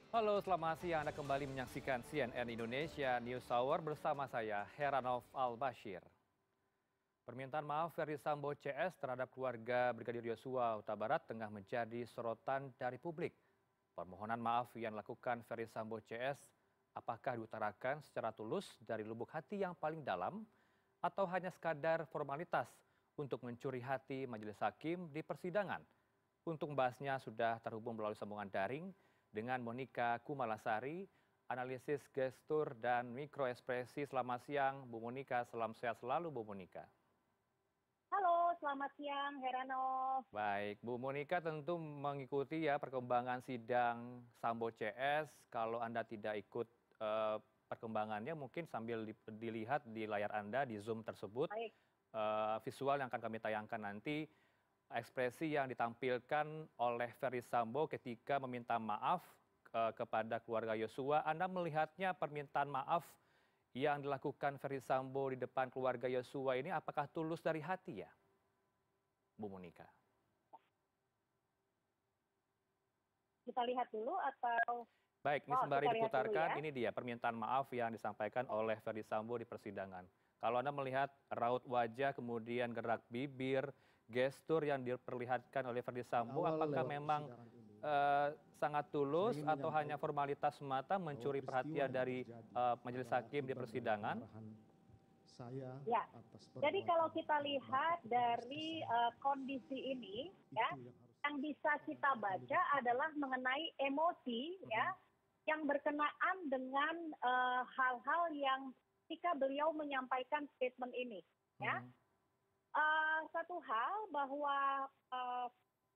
Halo, selamat siang. Anda kembali menyaksikan CNN Indonesia News Hour bersama saya, Heranov Al-Bashir. Permintaan maaf Ferdy Sambo CS terhadap keluarga Brigadir Yosua Huta Barat tengah menjadi sorotan dari publik. Permohonan maaf yang dilakukan Ferdy Sambo CS apakah diutarakan secara tulus dari lubuk hati yang paling dalam atau hanya sekadar formalitas untuk mencuri hati majelis hakim di persidangan? Untuk membahasnya sudah terhubung melalui sambungan daring dengan Monica Kumalasari, analisis gestur dan mikroekspresi. Selamat siang, Bu Monica. Salam sehat selalu, Bu Monica. Halo, selamat siang Heranov. Baik, Bu Monica tentu mengikuti ya perkembangan sidang Sambo CS. Kalau Anda tidak ikut perkembangannya, mungkin sambil dilihat di layar Anda di Zoom tersebut, Baik, visual yang akan kami tayangkan nanti, ekspresi yang ditampilkan oleh Ferdy Sambo ketika meminta maaf kepada keluarga Yosua. Anda melihatnya permintaan maaf yang dilakukan Ferdy Sambo di depan keluarga Yosua ini apakah tulus dari hati ya, Bu Monica? kita lihat dulu atau Baik, ini sembari kita lihat dulu diputarkan, ya. ini dia permintaan maaf yang disampaikan oleh Ferdy Sambo di persidangan. Kalau Anda melihat raut wajah, kemudian gerak bibir, gestur yang diperlihatkan oleh Ferdy Sambo, Awal apakah lewat memang persidangan ini, sangat saya tulus ingin atau hanya menyampaikan formalitas semata bahwa mencuri peristiwa perhatian yang dari terjadi majelis adalah hakim di akibat dari persidangan? kemarahan saya Ya, atas jadi kalau perbuatan kita bapak lihat kepada istri dari saya. kondisi ini, ya, Itu yang harus yang bisa kita baca adalah mengenai emosi, ya, yang berkenaan dengan hal-hal yang ketika beliau menyampaikan statement ini, ya. Mhm. Satu hal bahwa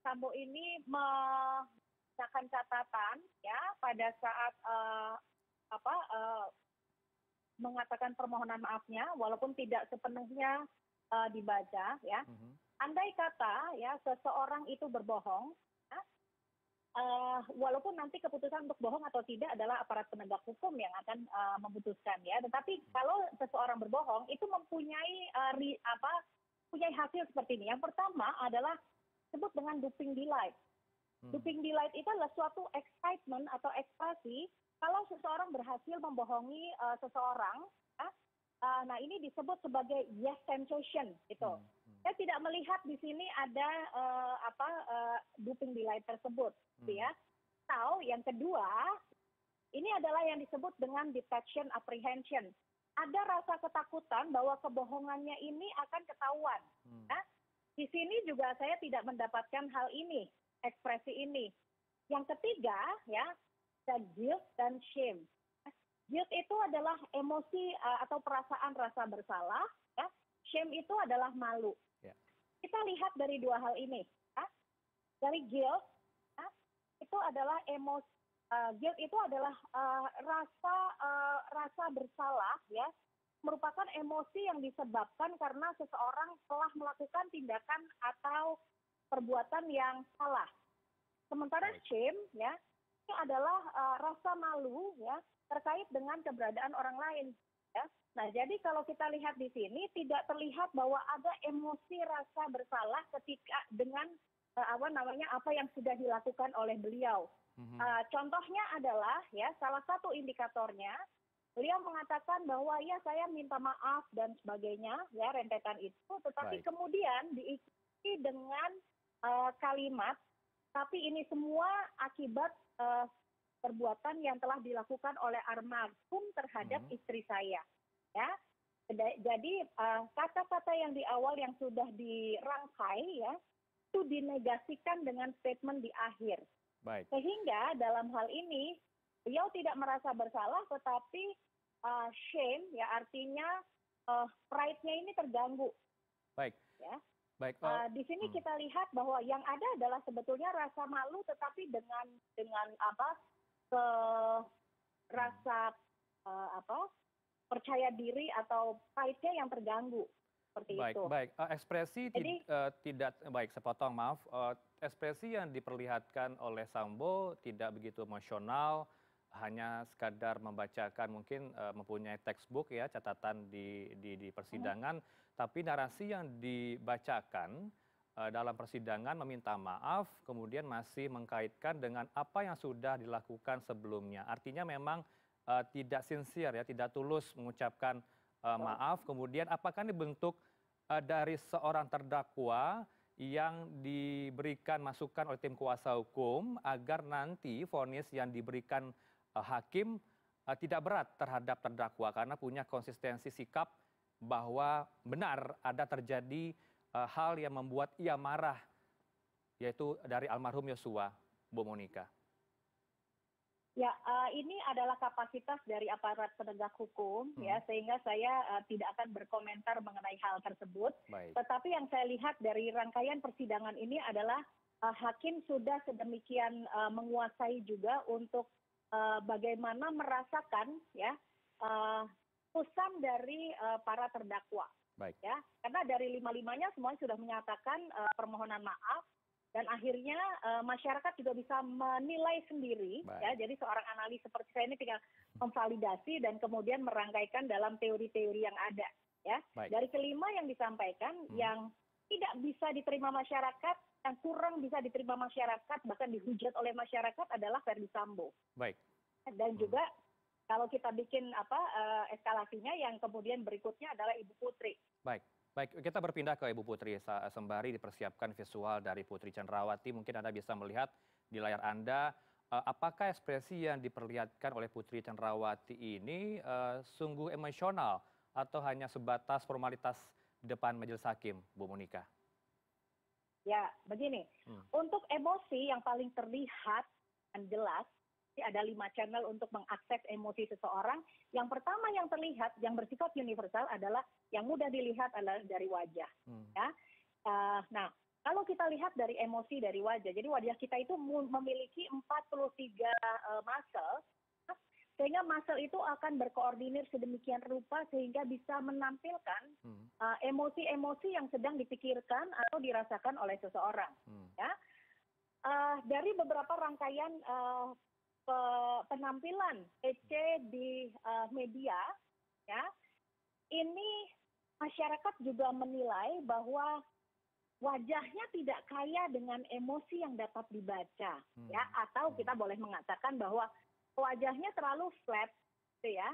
Sambo ini menyiapkan catatan ya pada saat apa mengatakan permohonan maafnya walaupun tidak sepenuhnya dibaca ya. Mhm. Andai kata ya seseorang itu berbohong, ya, walaupun nanti keputusan untuk bohong atau tidak adalah aparat penegak hukum yang akan memutuskan ya. Tetapi kalau seseorang berbohong itu mempunyai punya hasil seperti ini. Yang pertama adalah disebut dengan duping delight. Duping delight itu adalah suatu excitement atau ekspresi kalau seseorang berhasil membohongi seseorang. Ya, nah ini disebut sebagai yes sensation gitu. Saya tidak melihat di sini ada duping delight tersebut, gitu ya. Atau yang kedua, ini adalah yang disebut dengan detection apprehension. Ada rasa ketakutan bahwa kebohongannya ini akan ketahuan. Ya. Di sini juga saya tidak mendapatkan hal ini, ekspresi ini. Yang ketiga, ya, ada guilt dan shame. Guilt itu adalah emosi atau perasaan rasa bersalah. Ya. Shame itu adalah malu. Ya. Kita lihat dari dua hal ini. Ya. Dari guilt, ya, itu adalah emosi. Guilt itu adalah rasa bersalah, ya, merupakan emosi yang disebabkan karena seseorang telah melakukan tindakan atau perbuatan yang salah. Sementara shame, ya, ini adalah rasa malu, ya, terkait dengan keberadaan orang lain. Ya. Nah, jadi kalau kita lihat di sini tidak terlihat bahwa ada emosi rasa bersalah ketika dengan apa yang sudah dilakukan oleh beliau. Contohnya adalah ya salah satu indikatornya beliau mengatakan bahwa ya saya minta maaf dan sebagainya ya rentetan itu, tetapi Baik. kemudian diikuti dengan kalimat tapi ini semua akibat perbuatan yang telah dilakukan oleh almarhum terhadap istri saya. Ya, jadi kata-kata yang di awal yang sudah dirangkai ya itu dinegasikan dengan statement di akhir. Baik. Sehingga dalam hal ini beliau tidak merasa bersalah, tetapi shame ya artinya pride-nya ini terganggu. Baik. Ya. Baik. Di sini kita lihat bahwa yang ada adalah sebetulnya rasa malu, tetapi dengan rasa percaya diri atau pride-nya yang terganggu seperti Baik, itu. baik. Ekspresi Jadi tidak baik, saya potong, maaf. Ekspresi yang diperlihatkan oleh Sambo tidak begitu emosional, hanya sekadar membacakan mungkin mempunyai textbook ya, catatan di persidangan, tapi narasi yang dibacakan dalam persidangan meminta maaf, kemudian masih mengkaitkan dengan apa yang sudah dilakukan sebelumnya. Artinya memang tidak sincere ya, tidak tulus mengucapkan maaf. Kemudian apakah ini bentuk dari seorang terdakwa yang diberikan masukan oleh tim kuasa hukum agar nanti vonis yang diberikan hakim tidak berat terhadap terdakwa karena punya konsistensi sikap bahwa benar ada terjadi hal yang membuat ia marah, yaitu dari almarhum Yosua, Bu Monika. Ya, ini adalah kapasitas dari aparat penegak hukum, ya, sehingga saya tidak akan berkomentar mengenai hal tersebut. Baik. Tetapi yang saya lihat dari rangkaian persidangan ini adalah hakim sudah sedemikian menguasai juga untuk bagaimana merasakan, ya, putusan dari para terdakwa. Baik. Ya, karena dari lima-limanya semuanya sudah menyatakan permohonan maaf. Dan akhirnya masyarakat juga bisa menilai sendiri, ya. Jadi seorang analis seperti saya ini tinggal memvalidasi dan kemudian merangkaikan dalam teori-teori yang ada, ya. Baik. Dari kelima yang disampaikan, yang tidak bisa diterima masyarakat, yang kurang bisa diterima masyarakat, bahkan dihujat oleh masyarakat adalah Verdi Sambo. Baik. Dan juga kalau kita bikin eskalasinya, yang kemudian berikutnya adalah Ibu Putri. Baik. Baik, kita berpindah ke Ibu Putri. Sembari dipersiapkan visual dari Putri Chandrawati, mungkin Anda bisa melihat di layar Anda, apakah ekspresi yang diperlihatkan oleh Putri Chandrawati ini sungguh emosional atau hanya sebatas formalitas di depan majelis hakim, Bu Monika? Ya, begini. Untuk emosi yang paling terlihat dan jelas, ada 5 channel untuk mengakses emosi seseorang. Yang pertama yang terlihat, yang bersifat universal adalah yang mudah dilihat adalah dari wajah. Ya. Nah, kalau kita lihat dari emosi dari wajah, jadi wajah kita itu memiliki 43 muscle, sehingga muscle itu akan berkoordinir sedemikian rupa sehingga bisa menampilkan emosi-emosi yang sedang dipikirkan atau dirasakan oleh seseorang. Ya. Dari beberapa rangkaian penampilan EC di media, ya, ini masyarakat juga menilai bahwa wajahnya tidak kaya dengan emosi yang dapat dibaca, ya, atau kita boleh mengatakan bahwa wajahnya terlalu flat, gitu ya.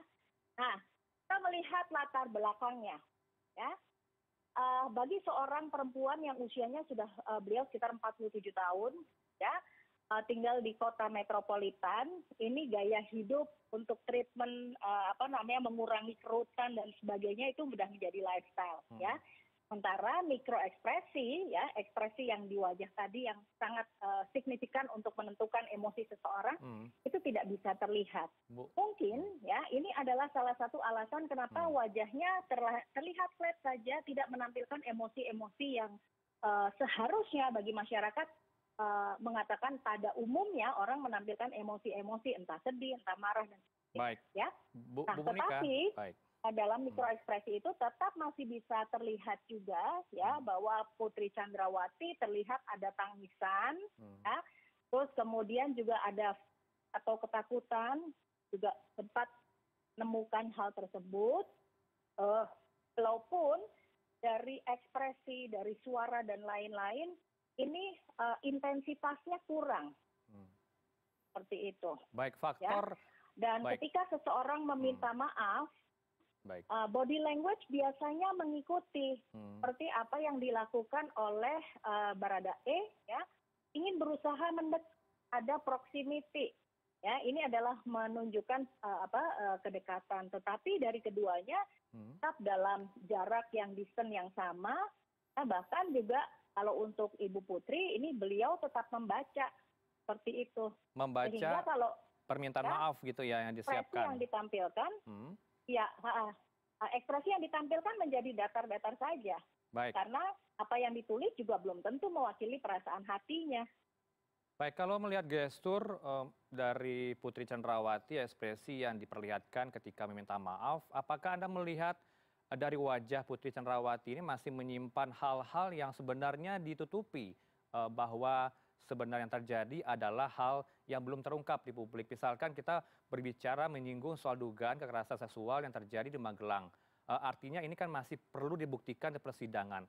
Nah, kita melihat latar belakangnya, ya. Bagi seorang perempuan yang usianya sudah beliau sekitar 47 tahun, ya. Tinggal di kota metropolitan, ini gaya hidup untuk treatment mengurangi kerutan dan sebagainya itu sudah menjadi lifestyle, ya. Sementara mikroekspresi, ya, ekspresi yang di wajah tadi yang sangat signifikan untuk menentukan emosi seseorang itu tidak bisa terlihat. Mungkin, ya, ini adalah salah satu alasan kenapa wajahnya terlihat flat saja, tidak menampilkan emosi-emosi yang seharusnya bagi masyarakat mengatakan pada umumnya orang menampilkan emosi-emosi entah sedih, entah marah dan sebagainya. Baik. Ya. Bu Nah, Monika. tetapi Baik. dalam mikroekspresi itu tetap masih bisa terlihat juga, ya, bahwa Putri Chandrawati terlihat ada tangisan, ya. Terus kemudian juga ada atau ketakutan, juga sempat menemukan hal tersebut. Walaupun dari ekspresi, dari suara dan lain-lain ini intensitasnya kurang, seperti itu. Baik, faktor. Ya? Dan baik. ketika seseorang meminta maaf, Baik. body language biasanya mengikuti seperti apa yang dilakukan oleh Baradae, ya, ingin berusaha mendekat, ada proximity, ya, ini adalah menunjukkan kedekatan. Tetapi dari keduanya tetap dalam jarak yang distance yang sama, bahkan juga kalau untuk Ibu Putri, ini beliau tetap membaca seperti itu. Membaca sehingga kalau permintaan maaf gitu ya yang ekspresi disiapkan. yang ditampilkan, ya, ekspresi yang ditampilkan menjadi datar-datar saja. Baik. Karena apa yang ditulis juga belum tentu mewakili perasaan hatinya. Baik, kalau melihat gestur dari Putri Chandrawati, ekspresi yang diperlihatkan ketika meminta maaf, apakah Anda melihat dari wajah Putri Chandrawati ini masih menyimpan hal-hal yang sebenarnya ditutupi, bahwa sebenarnya yang terjadi adalah hal yang belum terungkap di publik. Misalkan kita berbicara menyinggung soal dugaan kekerasan seksual yang terjadi di Magelang. Artinya ini kan masih perlu dibuktikan di persidangan.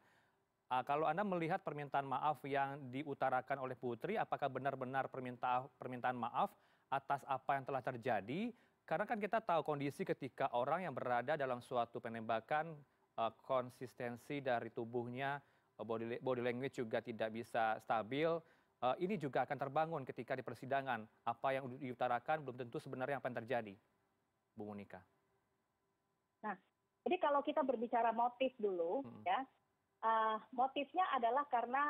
Kalau Anda melihat permintaan maaf yang diutarakan oleh Putri, apakah benar-benar permintaan maaf atas apa yang telah terjadi? Karena kan kita tahu kondisi ketika orang yang berada dalam suatu penembakan, konsistensi dari tubuhnya, body language juga tidak bisa stabil. Ini juga akan terbangun ketika di persidangan. Apa yang diutarakan belum tentu sebenarnya apa yang terjadi, Bu Monika. Nah, jadi kalau kita berbicara motif dulu, ya, motifnya adalah karena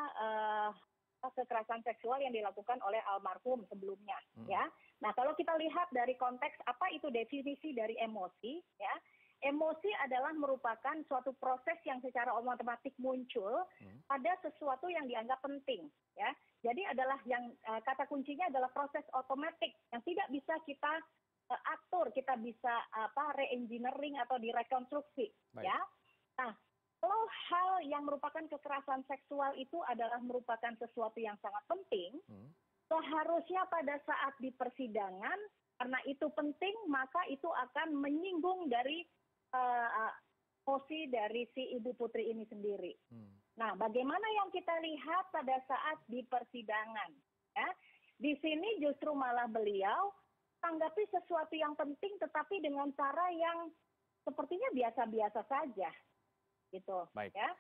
kekerasan seksual yang dilakukan oleh almarhum sebelumnya, ya. Nah, kalau kita lihat dari konteks apa itu definisi dari emosi, ya, emosi adalah merupakan suatu proses yang secara otomatis muncul pada sesuatu yang dianggap penting, ya. Jadi adalah yang kata kuncinya adalah proses otomatis yang tidak bisa kita atur, kita bisa re-engineering atau direkonstruksi, ya. Nah, kalau hal yang merupakan kekerasan seksual itu adalah merupakan sesuatu yang sangat penting, seharusnya pada saat di persidangan, karena itu penting, maka itu akan menyinggung dari emosi dari si Ibu Putri ini sendiri. Nah, bagaimana yang kita lihat pada saat di persidangan? Ya? Di sini justru malah beliau tanggapi sesuatu yang penting, tetapi dengan cara yang sepertinya biasa-biasa saja. Gitu, ya.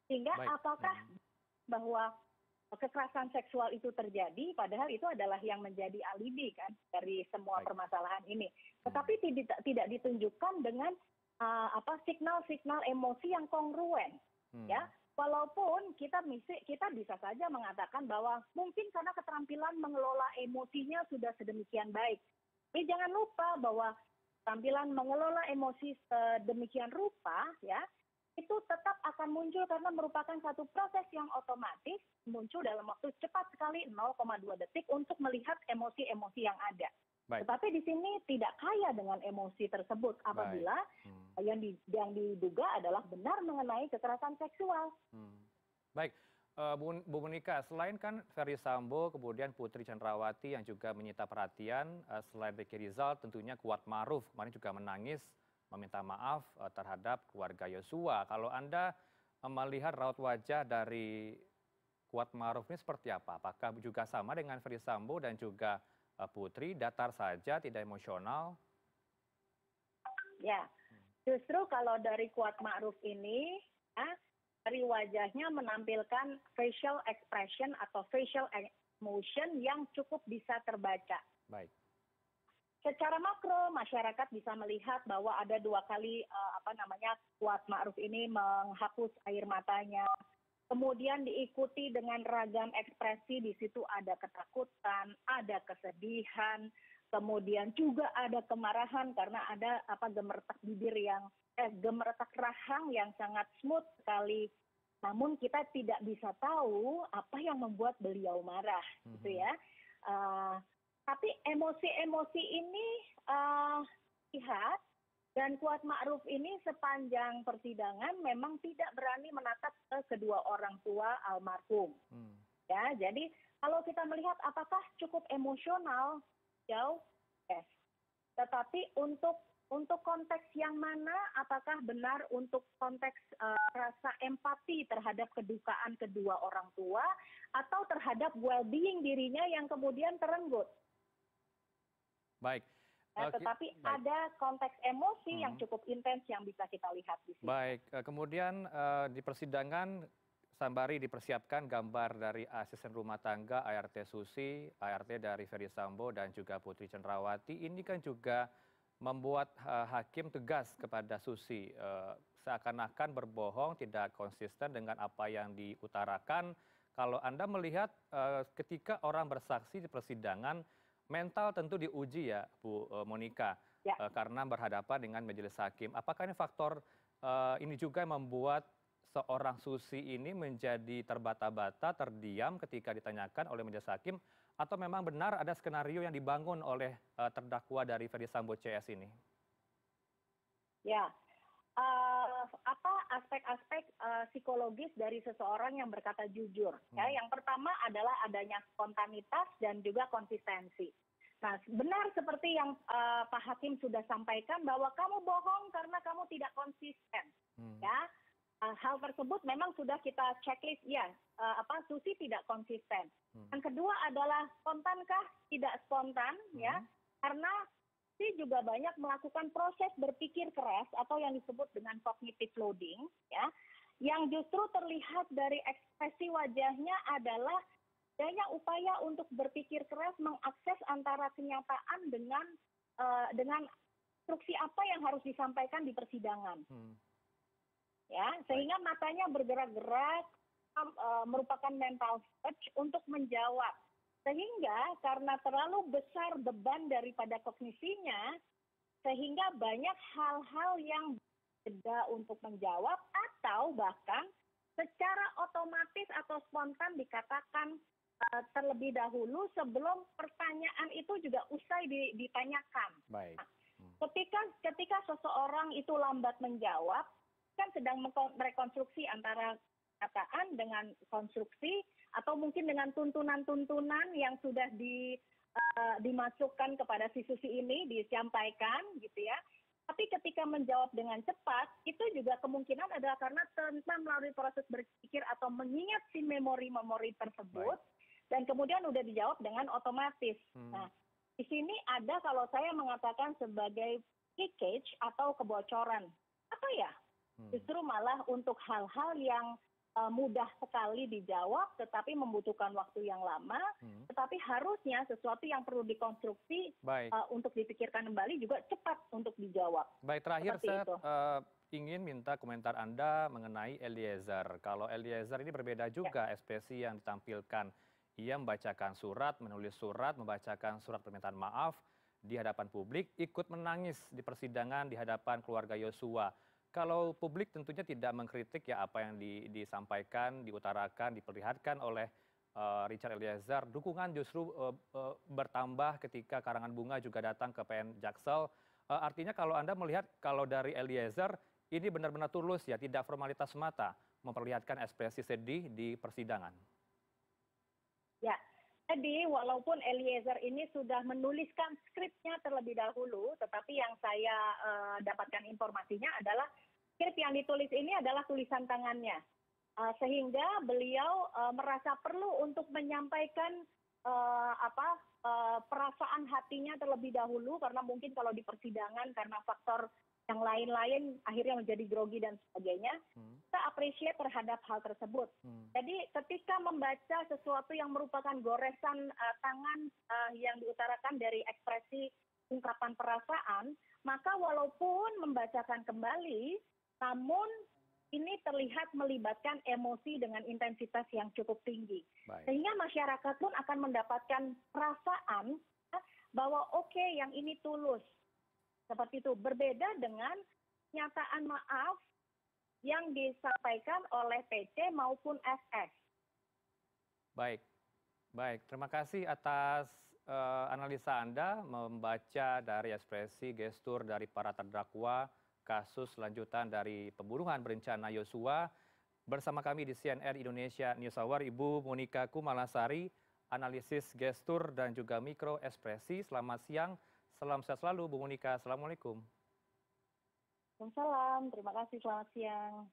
Sehingga apakah bahwa kekerasan seksual itu terjadi, padahal itu adalah yang menjadi alibi kan dari semua permasalahan ini. Tetapi tidak ditunjukkan dengan signal-signal emosi yang kongruen, ya. Walaupun kita bisa saja mengatakan bahwa mungkin karena keterampilan mengelola emosinya sudah sedemikian baik. Tapi jangan lupa bahwa keterampilan mengelola emosi sedemikian rupa, ya, itu tetap akan muncul karena merupakan satu proses yang otomatis muncul dalam waktu cepat sekali 0,2 detik untuk melihat emosi-emosi yang ada. Tetapi di sini tidak kaya dengan emosi tersebut apabila yang diduga adalah benar mengenai kekerasan seksual. Baik, Bu Monika, selain kan Ferry Sambo, kemudian Putri Chandrawati yang juga menyita perhatian, selain Ricky Rizal tentunya Kuat Ma'ruf kemarin juga menangis meminta maaf terhadap keluarga Yosua. Kalau Anda melihat raut wajah dari Kuat Ma'ruf ini seperti apa? Apakah juga sama dengan Ferry Sambo dan juga Putri, datar saja, tidak emosional? Ya, justru kalau dari Kuat Ma'ruf ini, dari wajahnya menampilkan facial expression atau facial emotion yang cukup bisa terbaca. Baik. Secara makro masyarakat bisa melihat bahwa ada 2 kali Kuat Ma'ruf ini menghapus air matanya. Kemudian diikuti dengan ragam ekspresi, di situ ada ketakutan, ada kesedihan, kemudian juga ada kemarahan karena ada gemeretak bibir gemeretak rahang yang sangat smooth sekali. Namun kita tidak bisa tahu apa yang membuat beliau marah, gitu ya. Tapi emosi-emosi ini lihat, dan Kuat Ma'ruf ini sepanjang persidangan memang tidak berani menatap ke kedua orang tua almarhum. Ya, jadi kalau kita melihat apakah cukup emosional, jauh, yes. Tetapi untuk konteks yang mana, apakah benar untuk konteks rasa empati terhadap kedukaan kedua orang tua atau terhadap well-being dirinya yang kemudian terenggut? Baik. Tetapi ada konteks emosi yang cukup intens yang bisa kita lihat di sini. Baik, kemudian di persidangan sembari dipersiapkan gambar dari asisten rumah tangga ART Susi, ART dari Ferry Sambo dan juga Putri Chandrawati. Ini kan juga membuat hakim tegas kepada Susi, seakan-akan berbohong, tidak konsisten dengan apa yang diutarakan. Kalau Anda melihat ketika orang bersaksi di persidangan, mental tentu diuji ya, Bu Monika, karena berhadapan dengan majelis hakim. Apakah ini faktor ini juga yang membuat seorang Susi ini menjadi terbata-bata, terdiam ketika ditanyakan oleh majelis hakim, atau memang benar ada skenario yang dibangun oleh terdakwa dari Ferry Sambo CS ini? Ya, aspek-aspek psikologis dari seseorang yang berkata jujur. Ya, yang pertama adalah adanya spontanitas dan juga konsistensi. Nah, benar seperti yang Pak Hakim sudah sampaikan bahwa kamu bohong karena kamu tidak konsisten. Ya, hal tersebut memang sudah kita checklist, ya, Susi tidak konsisten. Yang kedua adalah spontankah? Tidak spontan, ya, karena Susi juga banyak melakukan proses berpikir keras atau yang disebut dengan cognitive loading, ya, yang justru terlihat dari ekspresi wajahnya adalah adanya upaya untuk berpikir keras mengakses antara kenyataan dengan instruksi apa yang harus disampaikan di persidangan. Ya, sehingga matanya bergerak-gerak, merupakan mental search untuk menjawab. Sehingga karena terlalu besar beban daripada kognisinya, sehingga banyak hal-hal yang beda untuk menjawab atau bahkan secara otomatis atau spontan dikatakan terlebih dahulu sebelum pertanyaan itu juga usai ditanyakan. Baik. Ketika seseorang itu lambat menjawab, kan sedang merekonstruksi antara kenyataan dengan konstruksi atau mungkin dengan tuntunan-tuntunan yang sudah dimasukkan kepada si Susi ini, disampaikan gitu ya. Tapi ketika menjawab dengan cepat, itu juga kemungkinan adalah karena tanpa melalui proses berpikir atau mengingat si memori-memori tersebut, dan kemudian udah dijawab dengan otomatis. Nah, di sini ada kalau saya mengatakan sebagai leakage atau kebocoran. Apa ya? Justru malah untuk hal-hal yang mudah sekali dijawab, tetapi membutuhkan waktu yang lama, tetapi harusnya sesuatu yang perlu dikonstruksi untuk dipikirkan kembali juga cepat untuk dijawab. Baik, terakhir saya ingin minta komentar Anda mengenai Eliezer. Kalau Eliezer ini berbeda juga ekspresi yang ditampilkan. Ia membacakan surat, menulis surat, membacakan surat permintaan maaf di hadapan publik, ikut menangis di persidangan di hadapan keluarga Yosua. Kalau publik tentunya tidak mengkritik ya apa yang disampaikan, diutarakan, diperlihatkan oleh Richard Eliezer, dukungan justru bertambah ketika karangan bunga juga datang ke PN Jaksel. Artinya kalau Anda melihat kalau dari Eliezer ini benar-benar tulus ya, tidak formalitas semata memperlihatkan ekspresi sedih di persidangan. Ya, jadi walaupun Eliezer ini sudah menuliskan skripnya terlebih dahulu, tetapi yang saya dapatkan informasinya adalah skrip yang ditulis ini adalah tulisan tangannya. Sehingga beliau merasa perlu untuk menyampaikan perasaan hatinya terlebih dahulu, karena mungkin kalau di persidangan karena faktor yang lain-lain akhirnya menjadi grogi dan sebagainya. Kita appreciate terhadap hal tersebut. Jadi ketika membaca sesuatu yang merupakan goresan tangan yang diutarakan dari ekspresi ungkapan perasaan, maka walaupun membacakan kembali, namun ini terlihat melibatkan emosi dengan intensitas yang cukup tinggi. Sehingga masyarakat pun akan mendapatkan perasaan bahwa oke, yang ini tulus. Seperti itu, berbeda dengan nyataan maaf yang disampaikan oleh PC maupun FS. Baik, terima kasih atas analisa Anda membaca dari ekspresi gestur dari para terdakwa kasus lanjutan dari pembunuhan berencana Yosua. Bersama kami di CNN Indonesia News Hour, Ibu Monika Kumalasari, analisis gestur dan juga mikro ekspresi. Selamat siang. Salam sehat selalu, Bu Monika. Assalamualaikum. Waalaikumsalam. Terima kasih. Selamat siang.